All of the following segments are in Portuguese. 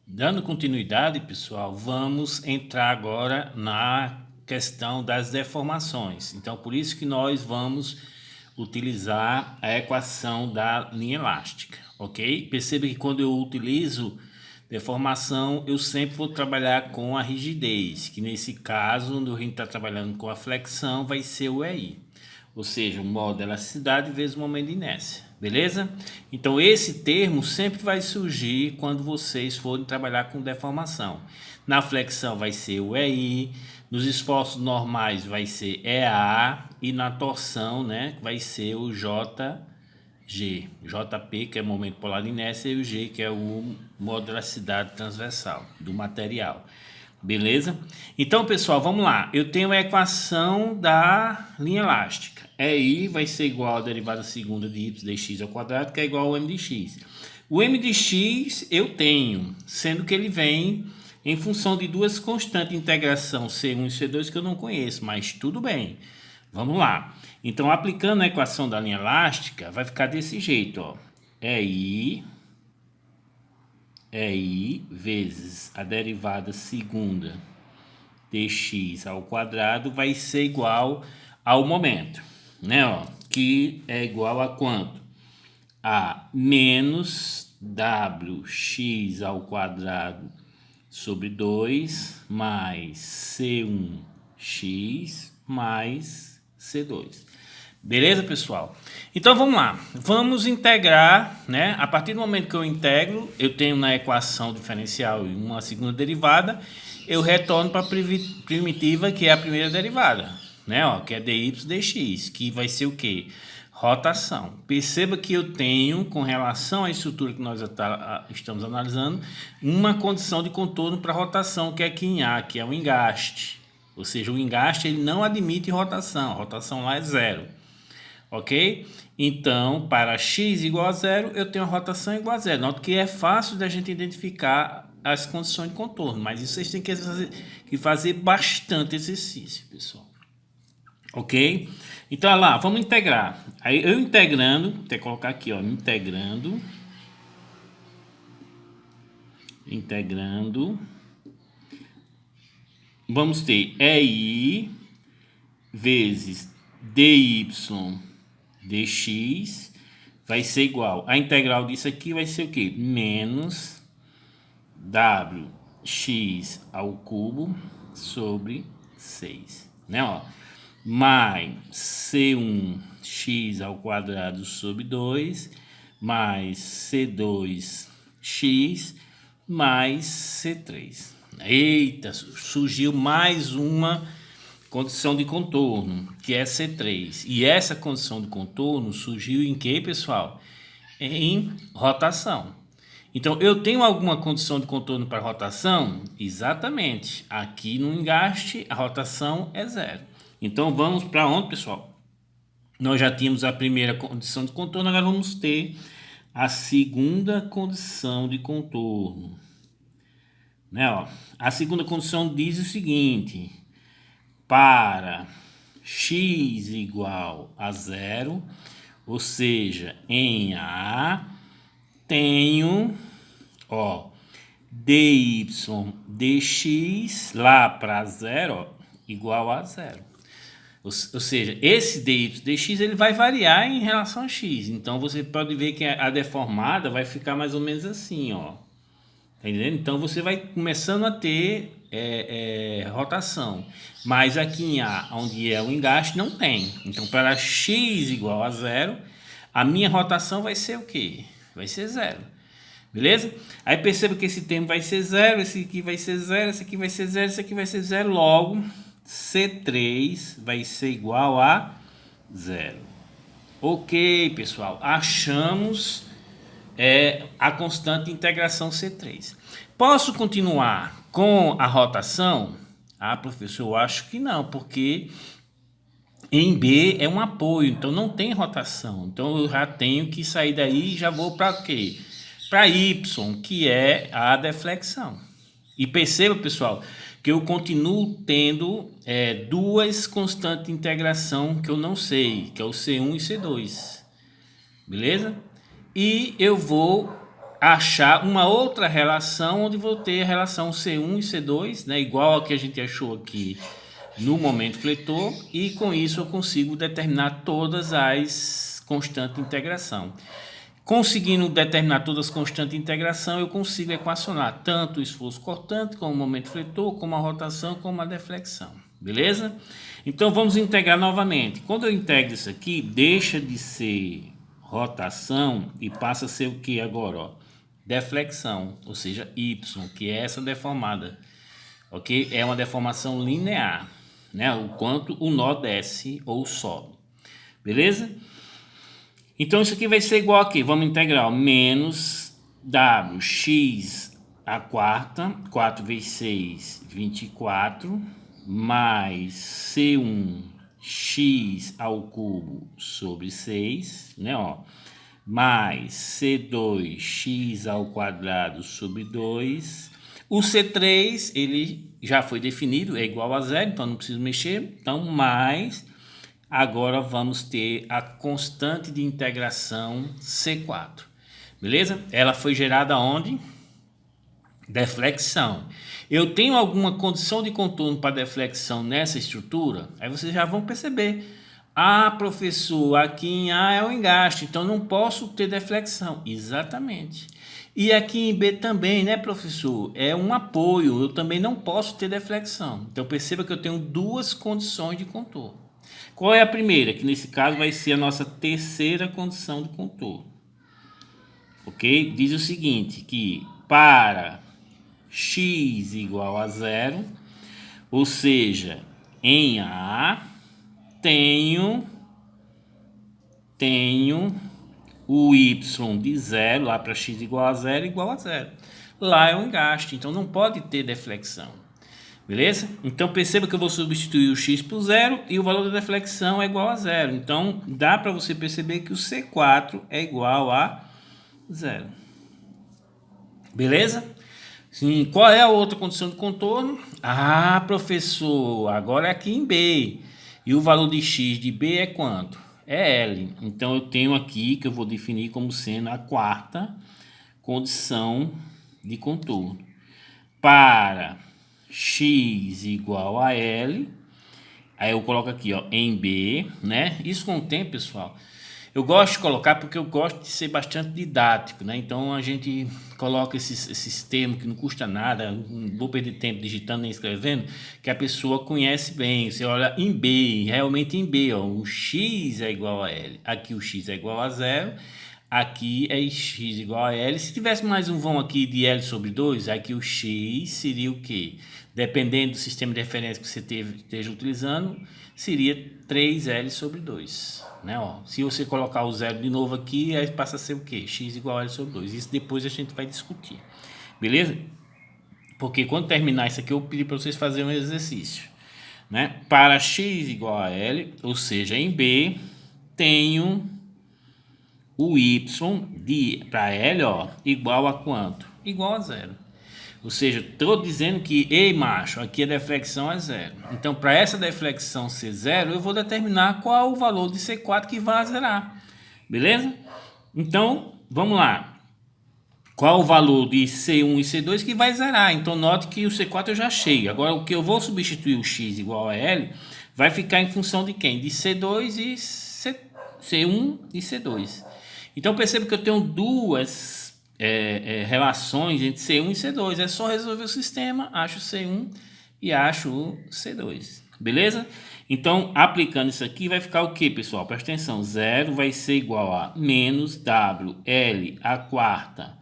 Dando continuidade, pessoal, vamos entrar agora na questão das deformações. Então, por isso que nós vamos utilizar a equação da linha elástica, ok? Perceba que quando eu utilizo deformação, eu sempre vou trabalhar com a rigidez, que nesse caso, onde a gente está trabalhando com a flexão, vai ser o EI. Ou seja, o modo de elasticidade vezes o momento de inércia, beleza? Então esse termo sempre vai surgir quando vocês forem trabalhar com deformação. Na flexão vai ser o EI, nos esforços normais vai ser EA e na torção, né, vai ser o JG. JP, que é o momento polar de inércia, e o G, que é o modo de elasticidade transversal do material. Beleza? Então, pessoal, vamos lá. Eu tenho a equação da linha elástica. EI vai ser igual à derivada segunda de y dx ao quadrado, que é igual ao m de x. O m de x eu tenho, sendo que ele vem em função de duas constantes de integração, C1 e C2, que eu não conheço, mas tudo bem. Vamos lá. Então, aplicando a equação da linha elástica, vai ficar desse jeito, ó. EI vezes a derivada segunda dx ao quadrado vai ser igual ao momento, né? Ó, que é igual a quanto? A menos wx ao quadrado sobre 2 mais c1x mais c2. Beleza, pessoal? Então vamos lá. Vamos integrar, né? A partir do momento que eu integro, eu tenho na equação diferencial uma segunda derivada, eu retorno para a primitiva, que é a primeira derivada, né? Ó, que é dy dx, que vai ser o quê? Rotação. Perceba que eu tenho, com relação à estrutura que nós estamos analisando, uma condição de contorno para rotação, que é aqui em A, que é o engaste. Ou seja, o engaste ele não admite rotação. A rotação lá é zero. Ok? Então, para x igual a zero, eu tenho a rotação igual a zero. Nota que é fácil da gente identificar as condições de contorno, mas isso vocês têm que fazer bastante exercício, pessoal. Ok? Então, olha lá, vamos integrar. Aí, eu integrando, vou até colocar aqui, ó, integrando, vamos ter EI vezes dy dx vai ser igual. A integral disso aqui vai ser o quê? Menos wx ao cubo sobre 6, né? Ó, mais c1x ao quadrado sobre 2 mais c2x mais c3. Eita, surgiu mais uma condição de contorno, que é C3. E essa condição de contorno surgiu em que, pessoal? Em rotação. Então, eu tenho alguma condição de contorno para rotação? Exatamente. Aqui no engaste, a rotação é zero. Então, vamos para onde, pessoal? Nós já tínhamos a primeira condição de contorno, agora vamos ter a segunda condição de contorno. Né, ó? A segunda condição diz o seguinte: para x igual a zero, ou seja, em A, tenho, ó, dy dx lá para zero, ó, igual a zero. Ou seja, esse dy dx ele vai variar em relação a x. Então você pode ver que a deformada vai ficar mais ou menos assim, ó. Tá entendendo? Então você vai começando a ter rotação. Mas aqui em A, onde é o engaste, não tem. Então, para x igual a zero, a minha rotação vai ser o quê? Vai ser zero. Beleza? Aí perceba que esse termo vai ser zero, esse aqui vai ser zero, esse aqui vai ser zero, esse aqui vai ser zero. Logo, C3 vai ser igual a zero. Ok, pessoal. Achamos a constante de integração C3. Posso continuar com a rotação? Ah, professor, eu acho que não, porque em B é um apoio, então não tem rotação. Então eu já tenho que sair daí e já vou para quê? Para Y, que é a deflexão. E perceba, pessoal, que eu continuo tendo duas constantes de integração que eu não sei, que é o C1 e C2. Beleza? E eu vou achar uma outra relação onde vou ter a relação C1 e C2, né, igual a que a gente achou aqui no momento fletor, e com isso eu consigo determinar todas as constantes de integração. Conseguindo determinar todas as constantes de integração, eu consigo equacionar tanto o esforço cortante, como o momento fletor, como a rotação, como a deflexão. Beleza? Então vamos integrar novamente. Quando eu integro isso aqui, deixa de ser rotação e passa a ser o que agora? Ó? Deflexão, ou seja, y, que é essa deformada. Ok? É uma deformação linear, né? O quanto o nó desce ou sobe. Beleza? Então isso aqui vai ser igual aqui, vamos integrar menos wx a quarta, 4 vezes 6, 24, mais c1 x ao cubo sobre 6, né, ó, mais c2 x ao quadrado sobre 2. O C3, ele já foi definido, é igual a zero, então não preciso mexer, então mais... Agora vamos ter a constante de integração C4, beleza? Ela foi gerada onde? Deflexão. Eu tenho alguma condição de contorno para deflexão nessa estrutura? Aí vocês já vão perceber. Ah, professor, aqui em A é o engaste, então não posso ter deflexão. Exatamente. E aqui em B também, né, professor? É um apoio, eu também não posso ter deflexão. Então perceba que eu tenho duas condições de contorno. Qual é a primeira? Que nesse caso vai ser a nossa terceira condição de contorno. Ok? Diz o seguinte, que para x igual a zero, ou seja, em A, tenho o y de zero, lá para x igual a zero. Lá é o engaste, então não pode ter deflexão. Beleza? Então perceba que eu vou substituir o x por zero e o valor da deflexão é igual a zero. Então dá para você perceber que o C4 é igual a zero. Beleza? Sim, qual é a outra condição de contorno? Ah, professor, agora é aqui em B. E o valor de x de B é quanto? É L. Então eu tenho aqui que eu vou definir como sendo a quarta condição de contorno. Para x igual a L, aí eu coloco aqui, ó, em B, né? Isso com o tempo, pessoal, eu gosto de colocar porque eu gosto de ser bastante didático, né? Então a gente coloca esses termos que não custa nada, não vou perder tempo digitando nem escrevendo, que a pessoa conhece bem. Você olha em B, realmente em B, ó, o x é igual a L, aqui o x é igual a zero, aqui é x igual a L. Se tivesse mais um vão aqui de L sobre 2, aqui o x seria o quê? Dependendo do sistema de referência que você esteja utilizando, seria 3L sobre 2. Né? Ó, se você colocar o zero de novo aqui, aí passa a ser o quê? X igual a L sobre 2. Isso depois a gente vai discutir. Beleza? Porque quando terminar isso aqui, eu pedi para vocês fazerem um exercício. Né? Para x igual a L, ou seja, em B, tenho o y para L, ó, igual a quanto? Igual a zero. Ou seja, estou dizendo que, ei macho, aqui a deflexão é zero. Então, para essa deflexão ser zero, eu vou determinar qual o valor de C4 que vai zerar. Beleza? Então, vamos lá. Qual o valor de C1 e C2 que vai zerar? Então, note que o C4 eu já achei. Agora, o que eu vou substituir o x igual a L vai ficar em função de quem? De C2 e C1 e C2. Então, perceba que eu tenho duas relações entre C1 e C2. É só resolver o sistema, acho o C1 e acho o C2. Beleza? Então, aplicando isso aqui, vai ficar o que, pessoal? Presta atenção. 0 vai ser igual a menos WL a quarta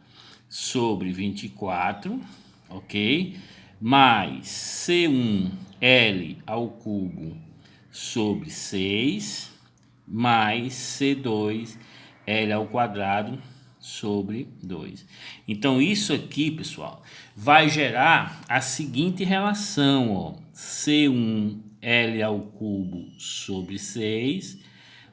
sobre 24, ok? Mais C1L ao cubo sobre 6, mais C2L ao quadrado sobre 2. Então, isso aqui, pessoal, vai gerar a seguinte relação, ó. C1L ao cubo sobre 6,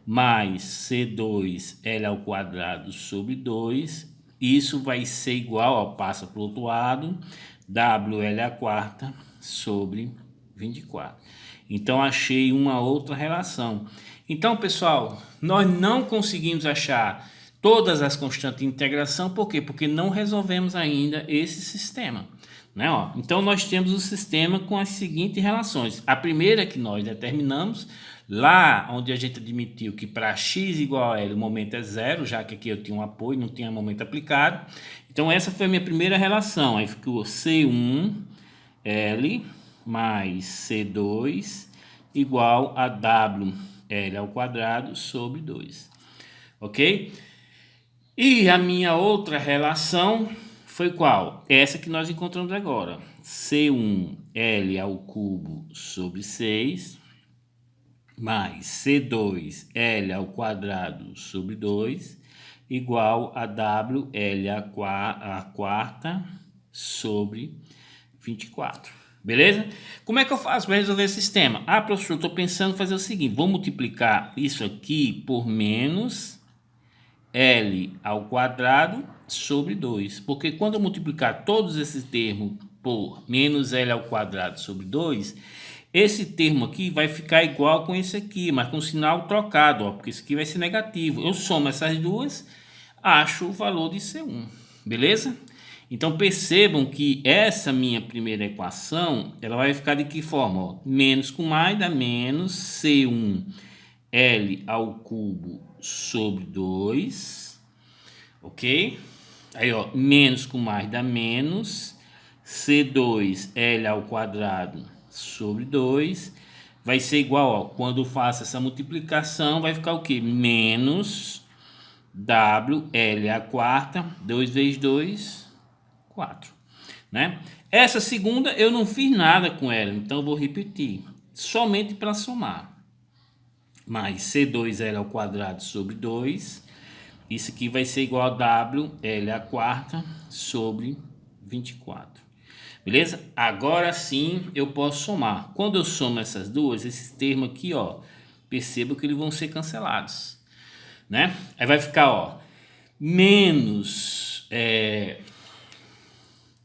mais C2L ao quadrado sobre 2. Isso vai ser igual, ó, passa para o outro lado, WL a quarta sobre 24. Então, achei uma outra relação. Então, pessoal, nós não conseguimos achar todas as constantes de integração. Por quê? Porque não resolvemos ainda esse sistema. Né? Ó, então, nós temos o sistema com as seguintes relações. A primeira que nós determinamos, lá onde a gente admitiu que para x igual a L o momento é zero, já que aqui eu tinha um apoio, não tinha momento aplicado. Então, essa foi a minha primeira relação. Aí ficou C1 L mais C2 igual a WL ao quadrado sobre 2. Ok? E a minha outra relação foi qual? Essa que nós encontramos agora. C1L ao cubo sobre 6 mais C2L ao quadrado sobre 2 igual a WL a quarta sobre 24. Beleza? Como é que eu faço para resolver esse sistema? Ah, professor, estou pensando em fazer o seguinte. Vou multiplicar isso aqui por menos L ao quadrado sobre 2. Porque quando eu multiplicar todos esses termos por menos L ao quadrado sobre 2, esse termo aqui vai ficar igual com esse aqui, mas com o sinal trocado, ó, porque esse aqui vai ser negativo. Eu somo essas duas, acho o valor de C1. Beleza? Então, percebam que essa minha primeira equação, ela vai ficar de que forma? Ó? Menos com mais dá menos C1L ao cubo sobre 2, ok? Aí, ó, menos com mais dá menos C2L ao quadrado sobre 2, vai ser igual, ó, quando eu faço essa multiplicação, vai ficar o quê? Menos WL a quarta, 2 vezes 2, 4, né? Essa segunda eu não fiz nada com ela, então eu vou repetir, somente para somar. Mais C2L ao quadrado sobre 2, isso aqui vai ser igual a WL a quarta sobre 24. Beleza? Agora sim eu posso somar. Quando eu somo essas duas, esses termos aqui, ó, percebo que eles vão ser cancelados, né? Aí vai ficar, ó, menos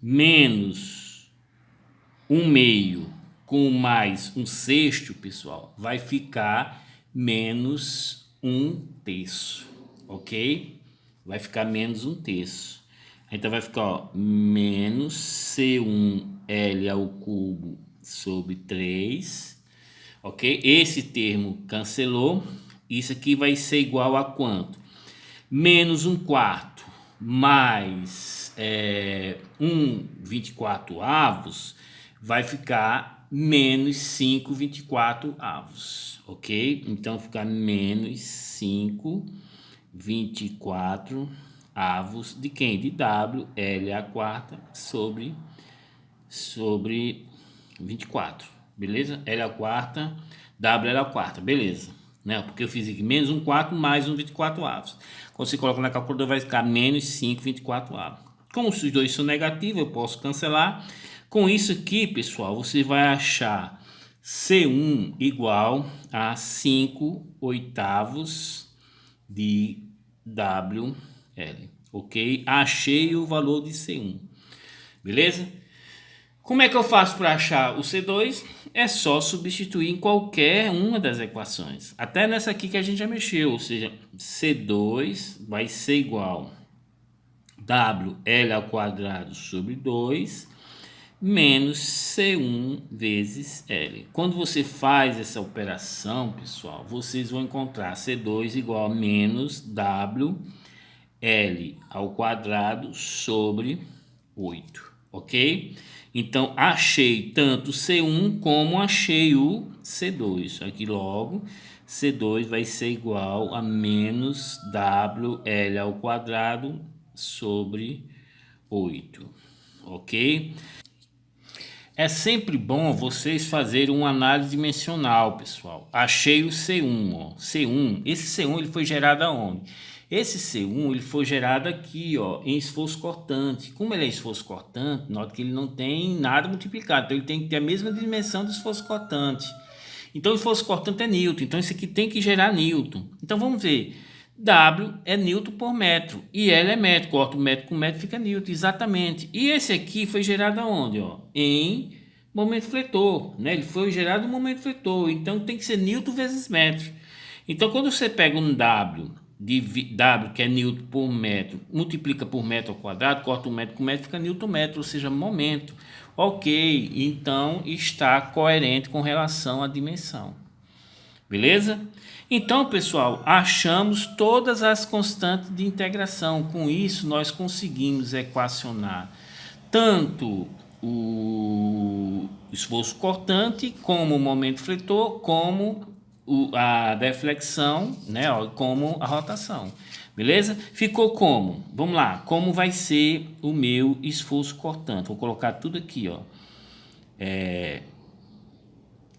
1/2 com mais 1/6, pessoal, vai ficar menos 1/3, ok? Vai ficar menos 1/3. Então vai ficar, ó, menos C1L ao cubo sobre 3, ok? Esse termo cancelou. Isso aqui vai ser igual a quanto? Menos 1/4 mais 1/24 vai ficar menos 5/24, ok? Então fica menos 5/24 de quem? De WL a quarta sobre 24, beleza? L a quarta, WL a quarta, beleza? Né? Porque eu fiz aqui menos 1/4 mais 1/24. Quando você coloca na calculadora vai ficar menos 5/24. Como os dois são negativos, eu posso cancelar. Com isso aqui, pessoal, você vai achar C1 igual a 5/8 de WL, ok? Achei o valor de C1, beleza? Como é que eu faço para achar o C2? É só substituir em qualquer uma das equações. Até nessa aqui que a gente já mexeu, ou seja, C2 vai ser igual a WL ao quadrado sobre 2 menos C1 vezes L. Quando você faz essa operação, pessoal, vocês vão encontrar C2 igual a menos WL ao quadrado sobre 8, ok? Então, achei tanto C1 como achei o C2. Aqui logo, C2 vai ser igual a menos WL ao quadrado sobre 8, ok? É sempre bom vocês fazerem uma análise dimensional, pessoal. Achei o C1, ó. C1, esse C1 ele foi gerado aonde? Esse C1 ele foi gerado aqui, ó, em esforço cortante. Como ele é esforço cortante, nota que ele não tem nada multiplicado, então ele tem que ter a mesma dimensão do esforço cortante. Então o esforço cortante é Newton, então isso aqui tem que gerar Newton. Então vamos ver, W é Newton por metro e L é metro, corta o metro com metro fica Newton, exatamente. E esse aqui foi gerado aonde? Ó? Em momento fletor, né? Ele foi gerado no momento fletor, então tem que ser Newton vezes metro. Então quando você pega um W W, que é Newton por metro, multiplica por metro ao quadrado, corta o metro com metro, fica Newton metro, ou seja, momento. Ok, então está coerente com relação à dimensão. Beleza? Então, pessoal, achamos todas as constantes de integração. Com isso, nós conseguimos equacionar tanto o esforço cortante, como o momento fletor, como a deflexão, né, como a rotação. Beleza? Ficou como? Vamos lá. Como vai ser o meu esforço cortante? Vou colocar tudo aqui, ó.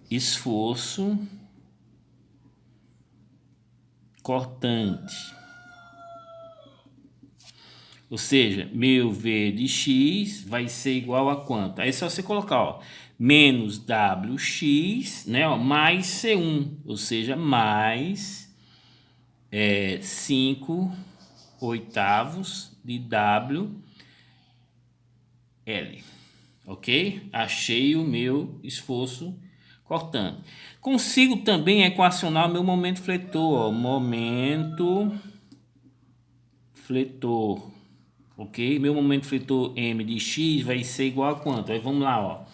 Esforço cortante. Ou seja, meu V de x vai ser igual a quanto? Aí é só você colocar, ó, menos WX, né, ó, mais C1, ou seja, mais 5 oitavos de WL. Ok? Achei o meu esforço cortante. Consigo também equacionar o meu momento fletor, ó, momento fletor. Ok? Meu momento fletor M de x vai ser igual a quanto? Aí vamos lá, ó.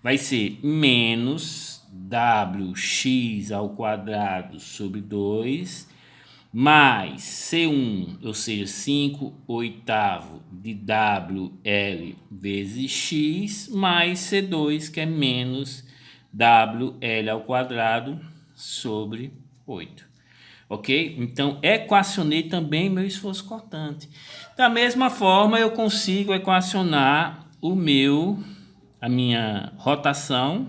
Vai ser menos WX ao quadrado sobre 2 mais C1, ou seja, 5 oitavo de WL vezes x, mais C2, que é menos WL ao quadrado sobre 8. Ok? Então, equacionei também meu esforço cortante. Da mesma forma, eu consigo equacionar a minha rotação.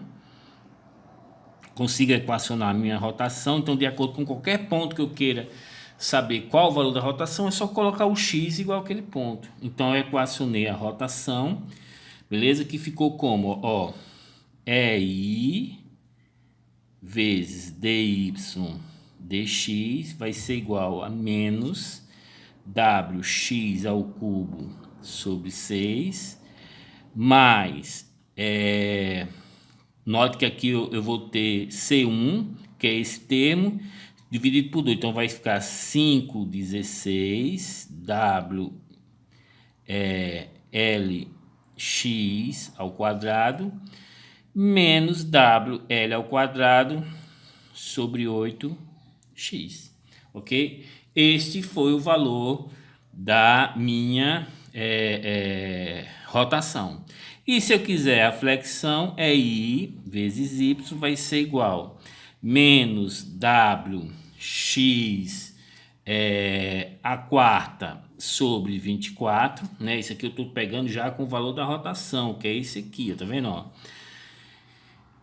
Consigo equacionar a minha rotação. Então, de acordo com qualquer ponto que eu queira saber qual o valor da rotação, é só colocar o x igual àquele ponto. Então, eu equacionei a rotação. Beleza? Que ficou como? Ó, EI vezes dy dx vai ser igual a menos wx ao cubo sobre 6 mais, note que aqui eu vou ter C1, que é esse termo, dividido por 2, então vai ficar 5/16 lx ao quadrado menos WL ao quadrado sobre 8x, ok? Este foi o valor da minha rotação. E se eu quiser a flexão, é I vezes Y vai ser igual menos WX a quarta sobre 24, né? Isso aqui eu estou pegando já com o valor da rotação, que é esse aqui, ó, tá vendo, ó?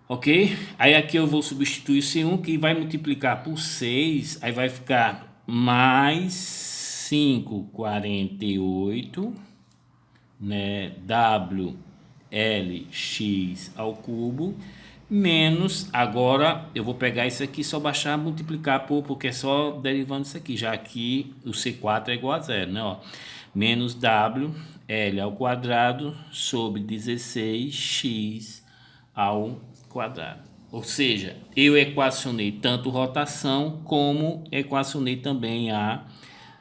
Ok? Aí aqui eu vou substituir C1, que vai multiplicar por 6, aí vai ficar mais 5/48, né, WLX ao cubo, menos, agora eu vou pegar isso aqui, só baixar, multiplicar por, porque é só derivando isso aqui, já que o C4 é igual a zero, né, ó, menos WL ao quadrado sobre 16x ao quadrado. Ou seja, eu equacionei tanto rotação como equacionei também a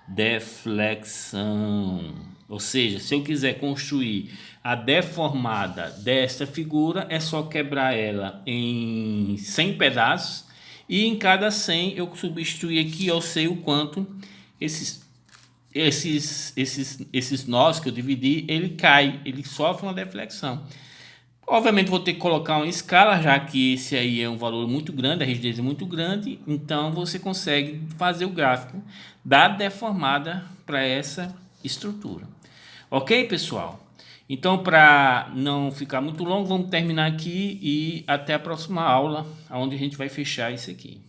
deflexão. Ou seja, se eu quiser construir a deformada desta figura, é só quebrar ela em 100 pedaços e em cada 100 eu substituir aqui, eu sei o quanto esses nós que eu dividi, ele cai, ele sofre uma deflexão. Obviamente vou ter que colocar uma escala, já que esse aí é um valor muito grande, a rigidez é muito grande, então você consegue fazer o gráfico da deformada para essa estrutura. Ok, pessoal? Então, para não ficar muito longo, vamos terminar aqui e até a próxima aula, onde a gente vai fechar isso aqui.